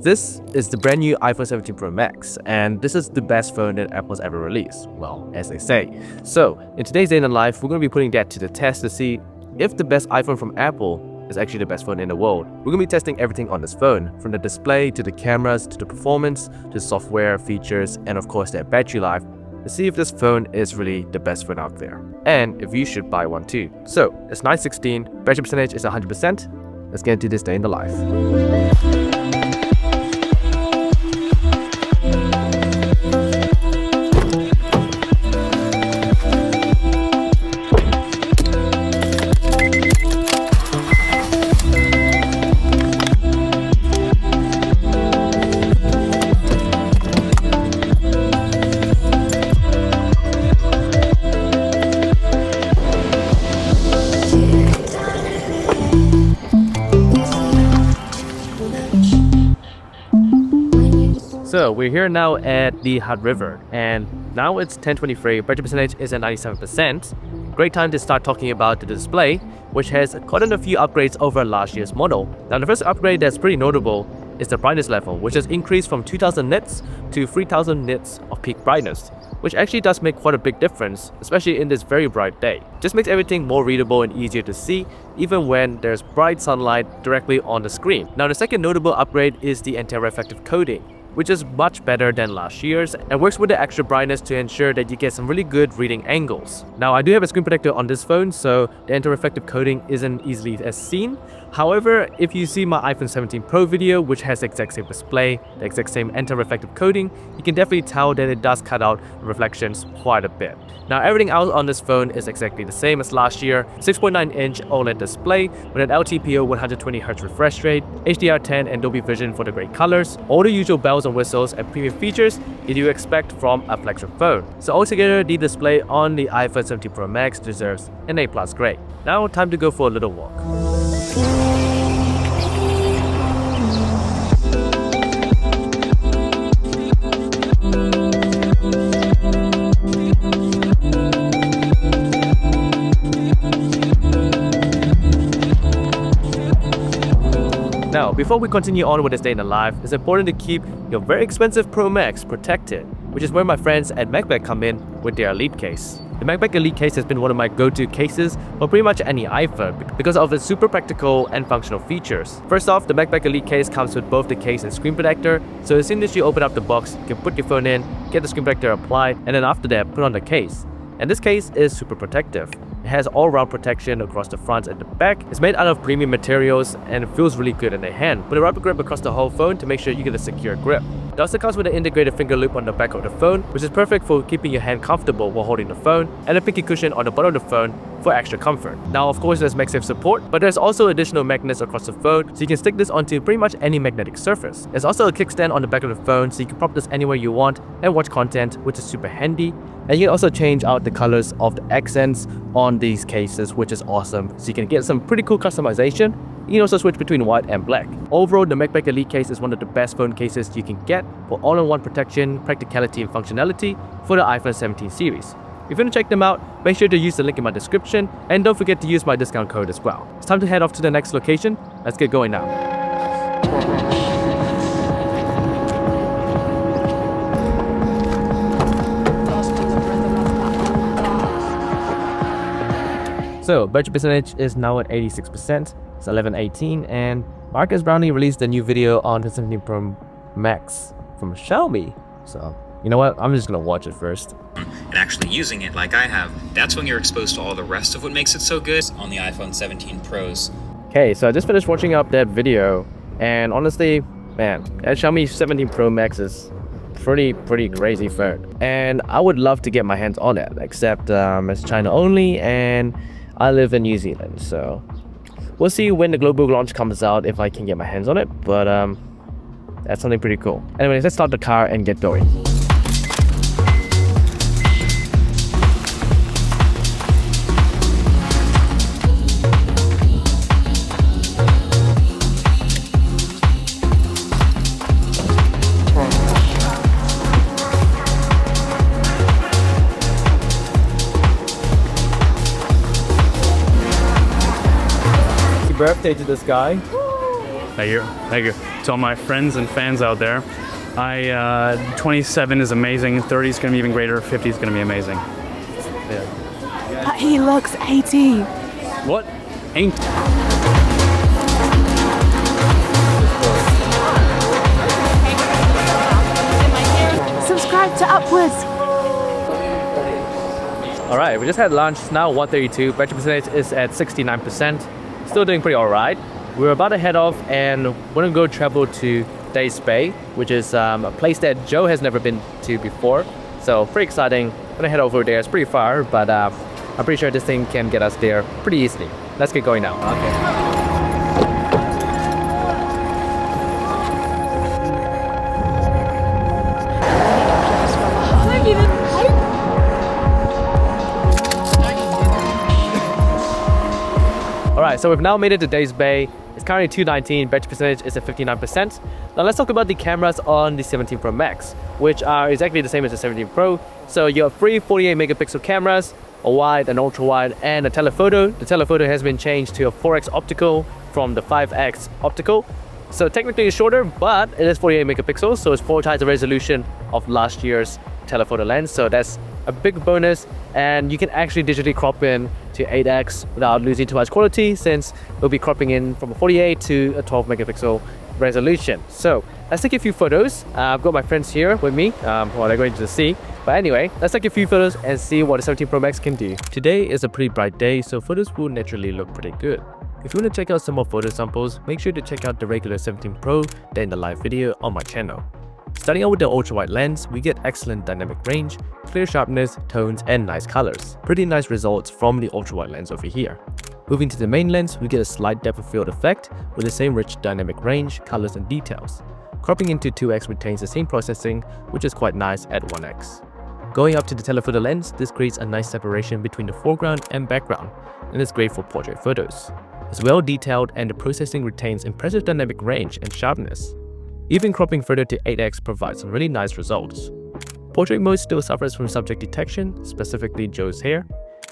This is the brand new iPhone 17 Pro Max, and this is the best phone that Apple's ever released, well, as they say. So, in today's Day in the Life, we're going to be putting that to the test to see if the best iPhone from Apple is actually the best phone in the world. We're going to be testing everything on this phone, from the display to the cameras to the performance to software, features, and of course their battery life, to see if this phone is really the best phone out there, and if you should buy one too. So, it's 9:16, battery percentage is 100%. Let's get into this Day in the Life. So we're here now at the Hut River, and now it's 10:23, battery percentage is at 97%. Great time to start talking about the display, which has gotten a few upgrades over last year's model. Now the first upgrade that's pretty notable is the brightness level, which has increased from 2000 nits to 3000 nits of peak brightness, which actually does make quite a big difference, especially in this very bright day. Just makes everything more readable and easier to see, even when there's bright sunlight directly on the screen. Now the second notable upgrade is the anti-reflective coating, which is much better than last year's and works with the extra brightness to ensure that you get some really good reading angles. Now I do have a screen protector on this phone, so the anti-reflective coating isn't easily as seen. However, if you see my iPhone 17 Pro video, which has the exact same display, the exact same anti-reflective coating, you can definitely tell that it does cut out reflections quite a bit. Now everything else on this phone is exactly the same as last year. 6.9-inch OLED display with an LTPO 120Hz refresh rate, HDR10 and Dolby Vision for the great colors, all the usual bells and whistles and premium features that you expect from a flagship phone. So altogether, the display on the iPhone 17 Pro Max deserves an A+ grade. Now time to go for a little walk. Now, before we continue on with this Day in the Life, it's important to keep your very expensive Pro Max protected, which is where my friends at MacBag come in with their Elite case. The MacBag Elite case has been one of my go-to cases for pretty much any iPhone because of its super practical and functional features. First off, the MacBag Elite case comes with both the case and screen protector, so as soon as you open up the box, you can put your phone in, get the screen protector applied, and then after that, put on the case. And this case is super protective. It has all-round protection across the front and the back. It's made out of premium materials and it feels really good in the hand, with a rubber grip across the whole phone to make sure you get a secure grip. It also comes with an integrated finger loop on the back of the phone, which is perfect for keeping your hand comfortable while holding the phone, and a pinky cushion on the bottom of the phone for extra comfort. Now of course there's MagSafe support, but there's also additional magnets across the phone, so you can stick this onto pretty much any magnetic surface. There's also a kickstand on the back of the phone, so you can prop this anywhere you want and watch content, which is super handy. And you can also change out the colors of the accents on these cases, which is awesome, so you can get some pretty cool customization. You can also switch between white and black. Overall, the MacBag Elite case is one of the best phone cases you can get for all-in-one protection, practicality and functionality for the iPhone 17 series. If you want to check them out, make sure to use the link in my description, and don't forget to use my discount code as well. It's time to head off to the next location. Let's get going now. So, battery percentage is now at 86%, it's 11:18, and Marcus Brownlee released a new video on the 17 Pro Max from Xiaomi. So, you know what, I'm just gonna watch it first. And actually using it like I have, that's when you're exposed to all the rest of what makes it so good on the iPhone 17 Pros. Okay, so I just finished watching up that video, and honestly, man, that Xiaomi 17 Pro Max is pretty crazy phone. And I would love to get my hands on it, except it's China only, and I live in New Zealand, so we'll see when the global launch comes out if I can get my hands on it, but that's something pretty cool. Anyways, let's start the car and get going. Happy birthday to this guy. Thank you. to all my friends and fans out there. 27 is amazing, 30 is going to be even greater, 50 is going to be amazing. Yeah. But he looks 80. What? Ain't. Subscribe to Upwards. Alright, we just had lunch. It's now 1:32. Battery percentage is at 69%. Still doing pretty alright. We're about to head off and we're gonna go travel to Days Bay, which is a place that Joe has never been to before. So pretty exciting. I'm gonna head over there. It's pretty far, but I'm pretty sure this thing can get us there pretty easily. Let's get going now. Okay. Alright, so we've now made it to Days Bay. It's currently 219, battery percentage is at 59%. Now let's talk about the cameras on the 17 Pro Max, which are exactly the same as the 17 Pro. So you have three 48 megapixel cameras, a wide, an ultra wide, and a telephoto. The telephoto has been changed to a 4x optical from the 5x optical. So technically it's shorter, but it is 48 megapixels, so it's 4 times the resolution of last year's telephoto lens. So that's a big bonus, and you can actually digitally crop in to 8x without losing too much quality, since we'll be cropping in from a 48 to a 12 megapixel resolution. So let's take a few photos. I've got my friends here with me while they're going to the sea. But anyway, let's take a few photos and see what the 17 Pro Max can do. Today is a pretty bright day, so photos will naturally look pretty good. If you want to check out some more photo samples, make sure to check out the regular 17 Pro, then the live video on my channel. Starting out with the ultra-wide lens, we get excellent dynamic range, clear sharpness, tones, and nice colors. Pretty nice results from the ultra-wide lens over here. Moving to the main lens, we get a slight depth of field effect with the same rich dynamic range, colors, and details. Cropping into 2x retains the same processing, which is quite nice at 1x. Going up to the telephoto lens, this creates a nice separation between the foreground and background, and is great for portrait photos. It's well detailed and the processing retains impressive dynamic range and sharpness. Even cropping further to 8x provides some really nice results. Portrait mode still suffers from subject detection, specifically Joe's hair,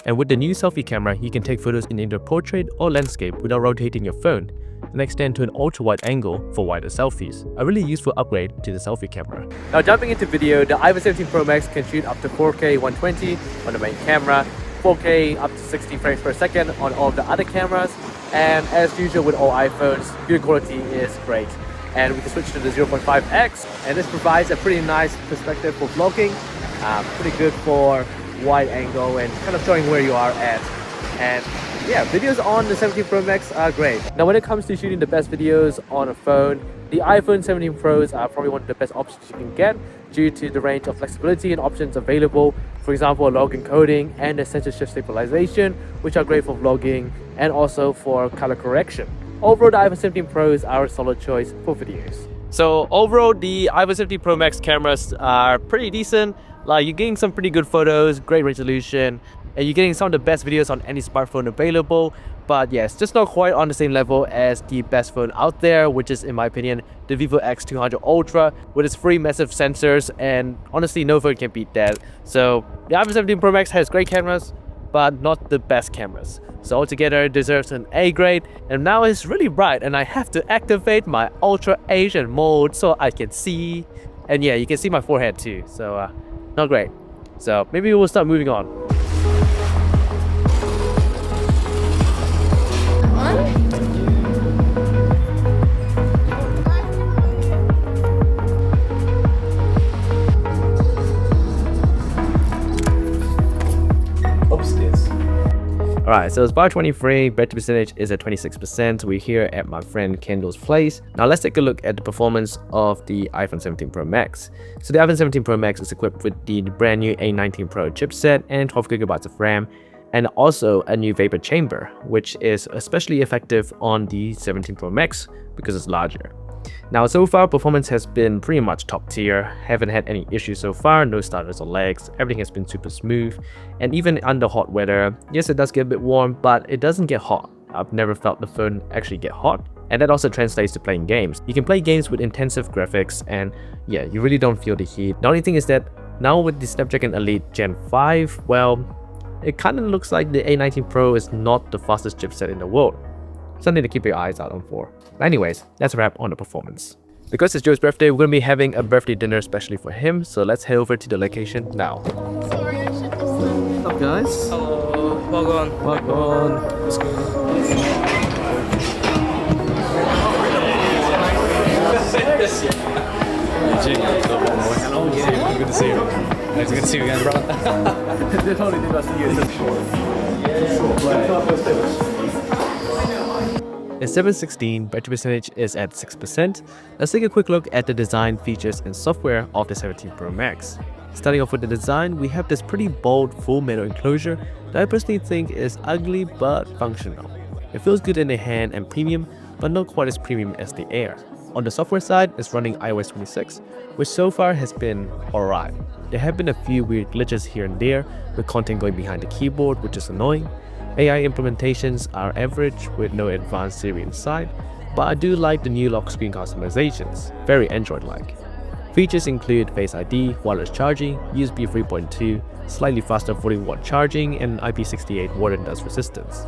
and with the new selfie camera, you can take photos in either portrait or landscape without rotating your phone, and extend to an ultra-wide angle for wider selfies. A really useful upgrade to the selfie camera. Now jumping into video, the iPhone 17 Pro Max can shoot up to 4K 120 on the main camera, 4K up to 60 frames per second on all of the other cameras, and as usual with all iPhones, video quality is great. And we can switch to the 0.5x, and this provides a pretty nice perspective for vlogging, pretty good for wide angle and kind of showing where you are at. And yeah, videos on the 17 Pro Max are great. Now when it comes to shooting the best videos on a phone, the iPhone 17 Pros are probably one of the best options you can get due to the range of flexibility and options available. For example, log encoding and the sensor shift stabilization, which are great for vlogging and also for color correction. Overall, the iPhone 17 Pros are a solid choice for videos. So overall, the iPhone 17 Pro Max cameras are pretty decent. Like, you're getting some pretty good photos, great resolution, and you're getting some of the best videos on any smartphone available. But yes, just not quite on the same level as the best phone out there, which is, in my opinion, the Vivo X200 Ultra with its three massive sensors, and honestly, no phone can beat that. So the iPhone 17 Pro Max has great cameras, but not the best cameras. So altogether, it deserves an A grade, and now it's really bright and I have to activate my Ultra Asian mode so I can see. And yeah, you can see my forehead too, so not great. So maybe we'll start moving on. Alright, so it's bar 23, battery percentage is at 26%. We're here at my friend Kendall's place. Now let's take a look at the performance of the iPhone 17 Pro Max. So the iPhone 17 Pro Max is equipped with the brand new A19 Pro chipset and 12GB of RAM, and also a new vapor chamber, which is especially effective on the 17 Pro Max because it's larger. Now so far, performance has been pretty much top tier. Haven't had any issues so far, no stutters or lags, everything has been super smooth. And even under hot weather, yes, it does get a bit warm, but it doesn't get hot. I've never felt the phone actually get hot. And that also translates to playing games. You can play games with intensive graphics and yeah, you really don't feel the heat. The only thing is that now with the Snapdragon Elite Gen 5, well, it kind of looks like the A19 Pro is not the fastest chipset in the world. Something to keep your eyes out on for. But anyways, that's a wrap on the performance. Because it's Joe's birthday, we're gonna be having a birthday dinner especially for him, so let's head over to the location now. What's up guys? Hello, welcome. Welcome. Let's go. Good to see you. Nice to see you again, bro. At 7:16, battery percentage is at 6%. Let's take a quick look at the design, features, and software of the 17 Pro Max. Starting off with the design, we have this pretty bold full metal enclosure that I personally think is ugly but functional. It feels good in the hand and premium, but not quite as premium as the Air. On the software side, it's running iOS 26, which so far has been alright. There have been a few weird glitches here and there, with content going behind the keyboard, which is annoying. AI implementations are average with no advanced Siri inside, but I do like the new lock screen customizations, very Android-like. Features include Face ID, wireless charging, USB 3.2, slightly faster 40-watt charging, and IP68 water and dust resistance.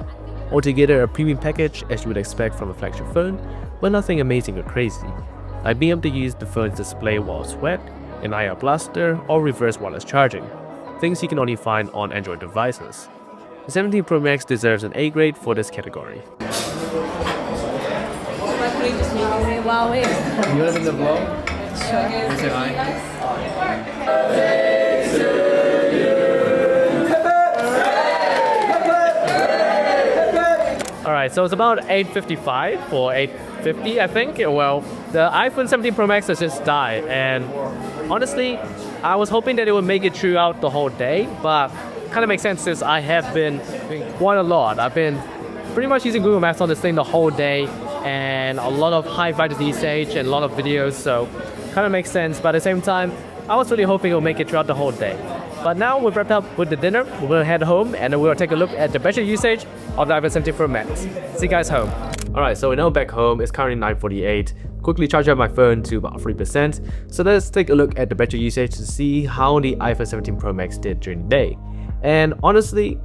Altogether, a premium package as you would expect from a flagship phone, but nothing amazing or crazy. Like being able to use the phone's display while sweat, an IR blaster, or reverse wireless charging, things you can only find on Android devices. The 17 Pro Max deserves an A grade for this category. You live in the vlog? Sure. Can you say hi? Alright, so it's about 8:55 or 8:50 I think. Well, the iPhone 17 Pro Max has just died, and honestly, I was hoping that it would make it throughout the whole day, but kind of makes sense since I have been doing quite a lot. I've been pretty much using Google Maps on this thing the whole day, and a lot of high fidelity usage and a lot of videos, so kind of makes sense. But at the same time, I was really hoping it would make it throughout the whole day. But now we've wrapped up with the dinner, we'll head home and we'll take a look at the battery usage of the iPhone 17 Pro Max. See you guys home. Alright, so we're now back home. It's currently 9:48. Quickly charge up my phone to about 3%. So let's take a look at the battery usage to see how the iPhone 17 Pro Max did during the day. And honestly,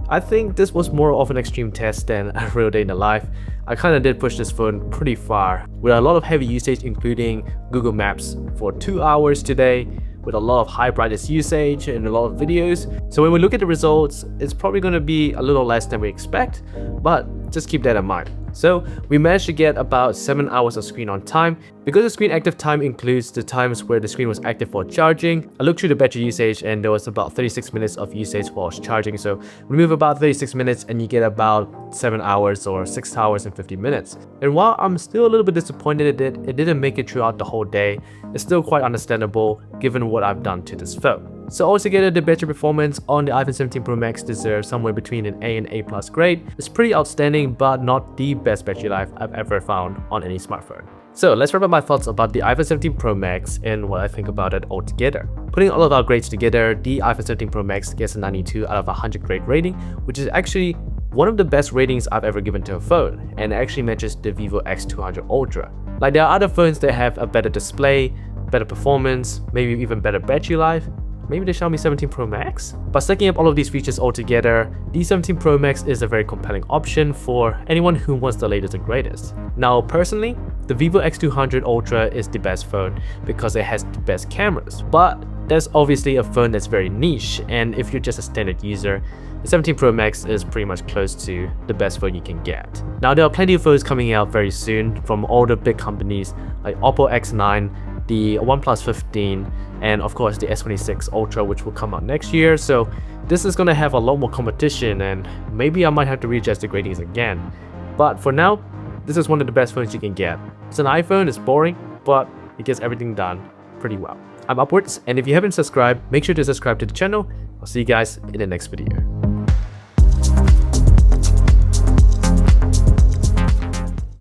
I think this was more of an extreme test than a real day in the life. I kinda did push this phone pretty far, with a lot of heavy usage including Google Maps for 2 hours today, with a lot of high brightness usage and a lot of videos. So when we look at the results, it's probably gonna be a little less than we expect, but just keep that in mind. So we managed to get about 7 hours of screen on time. Because the screen active time includes the times where the screen was active for charging, I looked through the battery usage and there was about 36 minutes of usage while charging. So remove about 36 minutes and you get about 7 hours or 6 hours and 50 minutes. And while I'm still a little bit disappointed it didn't make it throughout the whole day, it's still quite understandable given what I've done to this phone. So altogether, the battery performance on the iPhone 17 Pro Max deserves somewhere between an A and A+ grade. It's pretty outstanding, but not the best battery life I've ever found on any smartphone. So let's wrap up my thoughts about the iPhone 17 Pro Max and what I think about it altogether. Putting all of our grades together, the iPhone 17 Pro Max gets a 92 out of 100 grade rating, which is actually one of the best ratings I've ever given to a phone, and it actually matches the Vivo X200 Ultra. Like there are other phones that have a better display, better performance, maybe even better battery life, maybe the Xiaomi 17 Pro Max? But stacking up all of these features all together, the 17 Pro Max is a very compelling option for anyone who wants the latest and greatest. Now personally, the Vivo X200 Ultra is the best phone because it has the best cameras, but that's obviously a phone that's very niche, and if you're just a standard user, the 17 Pro Max is pretty much close to the best phone you can get. Now there are plenty of phones coming out very soon from all the big companies like Oppo X9, the OnePlus 15, and of course the S26 Ultra, which will come out next year. So this is gonna have a lot more competition, and maybe I might have to readjust the gradings again. But for now, this is one of the best phones you can get. It's an iPhone, it's boring, but it gets everything done pretty well. I'm Upwards, and if you haven't subscribed, make sure to subscribe to the channel. I'll see you guys in the next video.